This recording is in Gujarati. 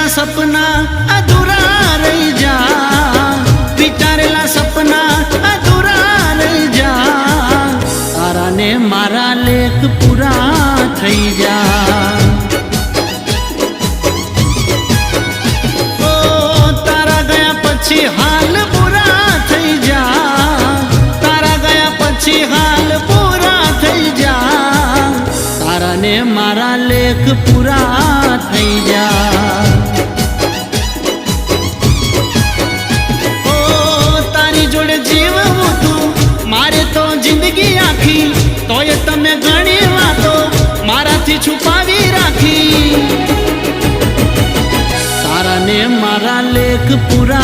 સપના અધૂરા રહી જા, વિચારેલા સપના અધૂરા રહી જા, તારા ને મારા લેખ પૂરા થઈ જા। ઓ તારા ગયા પછી હાલ પૂરા થઈ જા, તારા ગયા પછી હાલ પૂરા થઈ જા, તારા ને મારા લેખ પૂરા થઈ જા। ઓ તારી જોડે જીવવું તું મારે તો જિંદગી આખી, તોય તમે ઘણી વાતો મારાથી છુપાવી રાખી, તારા ને મારા લેખ પૂરા